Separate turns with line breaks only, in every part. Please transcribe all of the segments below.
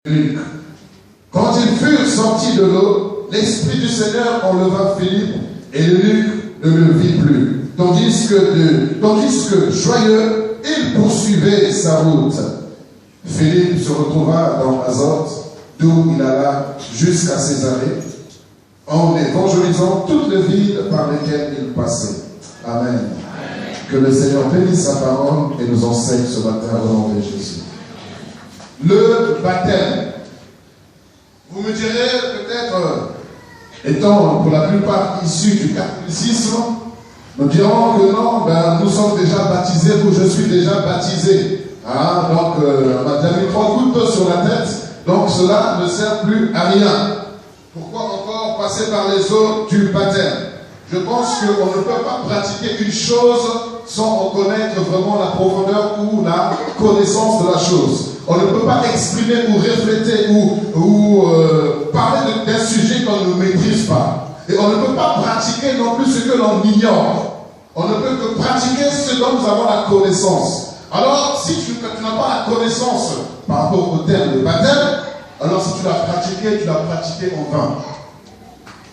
Luc. Quand ils furent sortis de l'eau, l'Esprit du Seigneur enleva Philippe et Luc ne le vit plus. Tandis que joyeux, il poursuivait sa route. Philippe se retrouva dans Azote, d'où il alla jusqu'à Césarée, en évangélisant toutes les villes par lesquelles il passait. Amen. Amen. Que le Seigneur bénisse sa parole et nous enseigne ce matin au nom de Jésus. Le baptême. Vous me direz peut-être, étant pour la plupart issus du catholicisme, nous dirons que non, nous sommes déjà baptisés ou je suis déjà baptisé. Donc, on m'a déjà mis 3 gouttes sur la tête, donc cela ne sert plus à rien. Pourquoi encore passer par les eaux du baptême? Je pense qu'on ne peut pas pratiquer une chose sans en connaître vraiment la profondeur ou la connaissance de la chose. On ne peut pas exprimer ou refléter ou parler d'un sujet qu'on ne maîtrise pas. Et on ne peut pas pratiquer non plus ce que l'on ignore. On ne peut que pratiquer ce dont nous avons la connaissance. Alors, si tu n'as pas la connaissance par rapport au terme de baptême, alors si tu l'as pratiqué en vain.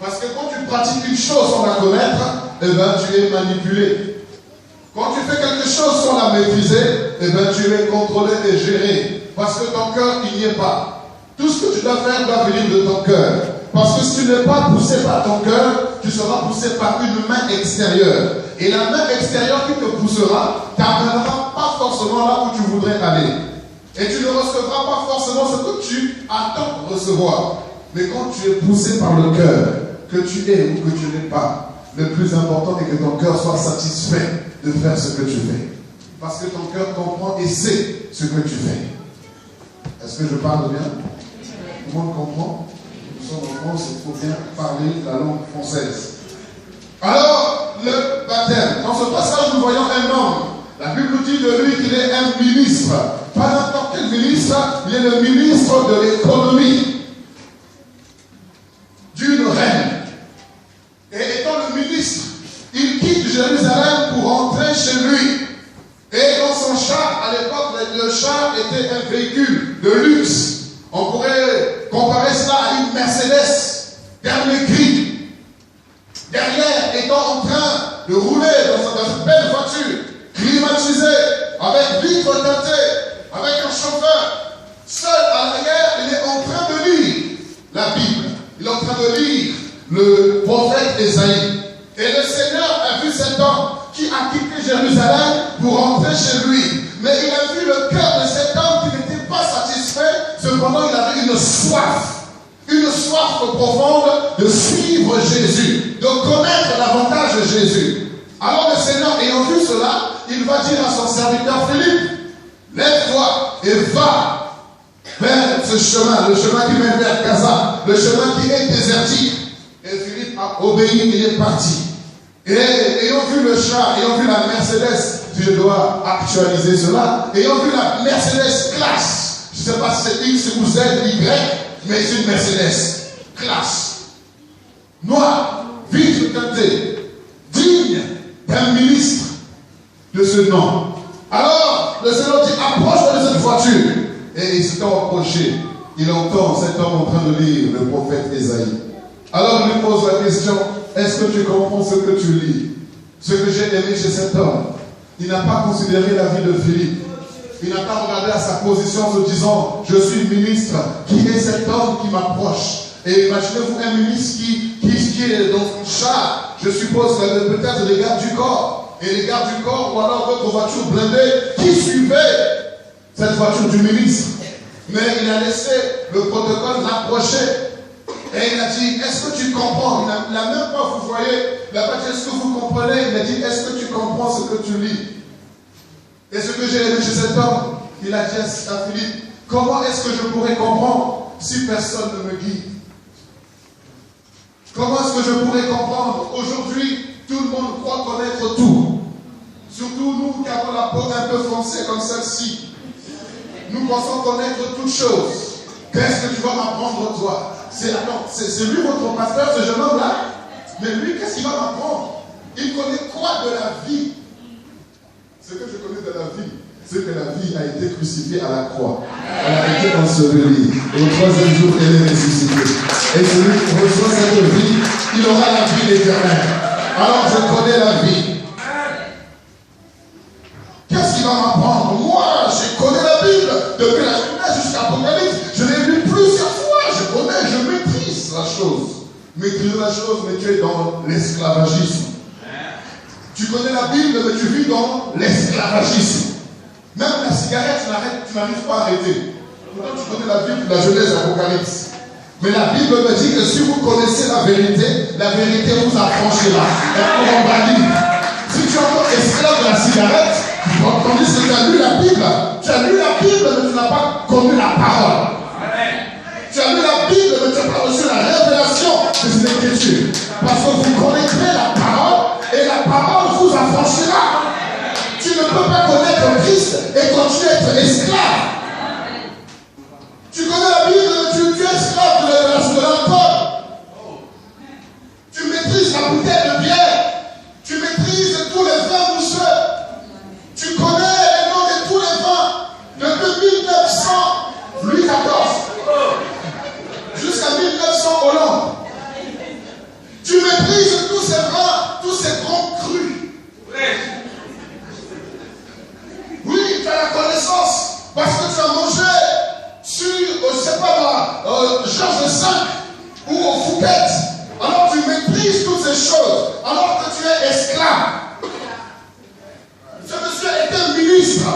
Parce que quand tu pratiques une chose sans la connaître, eh bien, tu es manipulé. Quand tu fais quelque chose sans la maîtriser, eh bien, tu es contrôlé et géré. Parce que ton cœur, il n'y est pas. Tout ce que tu dois faire doit venir de ton cœur. Parce que si tu n'es pas poussé par ton cœur, tu seras poussé par une main extérieure. Et la main extérieure qui te poussera, t'amènera pas forcément là où tu voudrais aller. Et tu ne recevras pas forcément ce que tu attends de recevoir. Mais quand tu es poussé par le cœur, que tu es ou que tu n'es pas, le plus important est que ton cœur soit satisfait de faire ce que tu fais. Parce que ton cœur comprend et sait ce que tu fais. Est-ce que je parle bien? Tout le monde comprend? Nous sommes en France, il faut bien parler la langue française. Alors, le baptême. Dans ce passage, nous voyons un homme. La Bible dit de lui qu'il est un ministre. Pas n'importe quel ministre, il est le ministre de l'économie d'une reine. Et étant le ministre, il quitte Jérusalem pour rentrer chez lui. Et dans son char, à l'époque, le char était un véhicule de luxe. On pourrait comparer cela à une Mercedes, dernier cri. Derrière, étant en train de rouler dans une belle voiture, climatisée, avec vitres teintées, avec un chauffeur. Seul à l'arrière, il est en train de lire la Bible. Il est en train de lire le prophète Ésaïe. Et le Seigneur a vu cet homme qui a quitté Jérusalem pour rentrer chez lui. Mais il a vu le cœur de cet homme qui n'était pas satisfait. Cependant, il avait une soif profonde de suivre Jésus, de connaître davantage Jésus. Alors le Seigneur, ayant vu cela, il va dire à son serviteur Philippe, lève-toi et va vers ce chemin, le chemin qui mène vers Gaza, le chemin qui est désertique. Et Philippe a obéi, il est parti. Et ayant vu le char, ayant vu la Mercedes, je dois actualiser cela, ayant vu la Mercedes classe, je ne sais pas si c'est X ou Z, Y, mais c'est une Mercedes classe, noire, vitre teintée, digne d'un ministre de ce nom. Alors, le Seigneur dit, approche-toi de cette voiture. Et il s'est approché. Il entend cet homme en train de lire le prophète Ésaïe. Alors, il lui pose la question, est-ce que tu comprends ce que tu lis? Ce que j'ai aimé chez cet homme, il n'a pas considéré la vie de Philippe. Il n'a pas regardé à sa position en se disant, je suis ministre, qui est cet homme qui m'approche? Et imaginez-vous un ministre qui est dans son char, je suppose peut-être les gardes du corps, et les gardes du corps, ou alors d'autres voitures blindées, qui suivaient cette voiture du ministre. Mais il a laissé le protocole l'approcher. Et il a dit, est-ce que tu comprends? Il n'a même pas, vous voyez, il n'a pas dit, est-ce que vous comprenez? Il a dit, est-ce que tu comprends ce que tu lis? Et ce que j'ai aimé chez cet homme, il a dit à Philippe, comment est-ce que je pourrais comprendre si personne ne me guide? Comment est-ce que je pourrais comprendre? Aujourd'hui, tout le monde croit connaître tout. Surtout nous qui avons la peau un peu foncée comme celle-ci. Nous pensons connaître toutes choses. Qu'est-ce que tu vas m'apprendre toi? C'est lui votre pasteur, ce jeune homme-là. Mais lui, qu'est-ce qu'il va m'apprendre? Il connaît quoi de la vie? Ce que je connais de la vie, c'est que la vie a été crucifiée à la croix. Elle a été ensevelie. Et au troisième jour, elle est ressuscitée. Et celui qui reçoit cette vie, il aura la vie éternelle. Alors je connais la vie. Qu'est-ce qu'il va m'apprendre? Moi, je connais la Bible. Depuis la Genèse jusqu'à l'Apocalypse, je l'ai lu plusieurs fois. Je connais, je maîtrise la chose. Maîtriser la chose, mais tu es dans l'esclavagisme. Tu connais la Bible, mais tu vis dans l'esclavagisme. Même la cigarette, tu n'arrives pas à arrêter. Pourtant, tu connais la Bible, la Genèse, l'Apocalypse. Mais la Bible me dit que si vous connaissez la vérité vous affranchira. Elle vous rendra libre. Si tu es encore esclave de la cigarette, tandis que tu as lu la Bible, mais tu n'as pas connu la parole. Tu as lu la Bible, mais tu n'as pas reçu la révélation de ces Écritures. Parce que vous connaîtrez la parole, et la parole vous affranchira. Tu ne peux pas connaître Christ et continuer à être esclave. Tu connais la Bible, mais tu es esclave de l'alcool. Tu maîtrises la bouteille de bière. Tu maîtrises tous les vins mousseux. Tu connais les noms de tous les vins. Depuis 1900, Louis XIV, jusqu'à 1900 Hollande. Tu maîtrises tous ces vins, tous ces grands crus. Oui, tu as la connaissance. Parce que tu as mangé sur, je ne sais pas moi, Georges V ou au Fouquet. Alors tu maîtrises toutes ces choses. Alors que tu es esclave. Ce monsieur était ministre.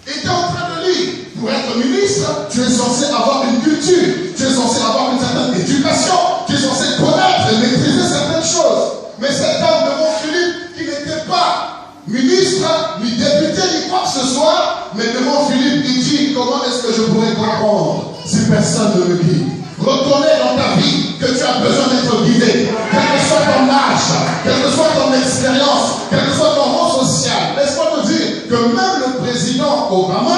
Il était en train de lire. Pour être ministre, tu es censé avoir une culture. Tu es censé avoir une certaine éducation. Tu es censé connaître et maîtriser certaines choses. Mais cette dame de Montphilippe, qui n'était pas ministre, ni député, ni quoi que ce soit, mais devant Philippe, il dit, comment est-ce que je pourrais comprendre si personne ne me guide? Reconnais dans ta vie que tu as besoin d'être guidé, quel que soit ton âge, quelle que soit ton expérience, quel que soit ton rang social. Laisse-moi te dire que même le président Obama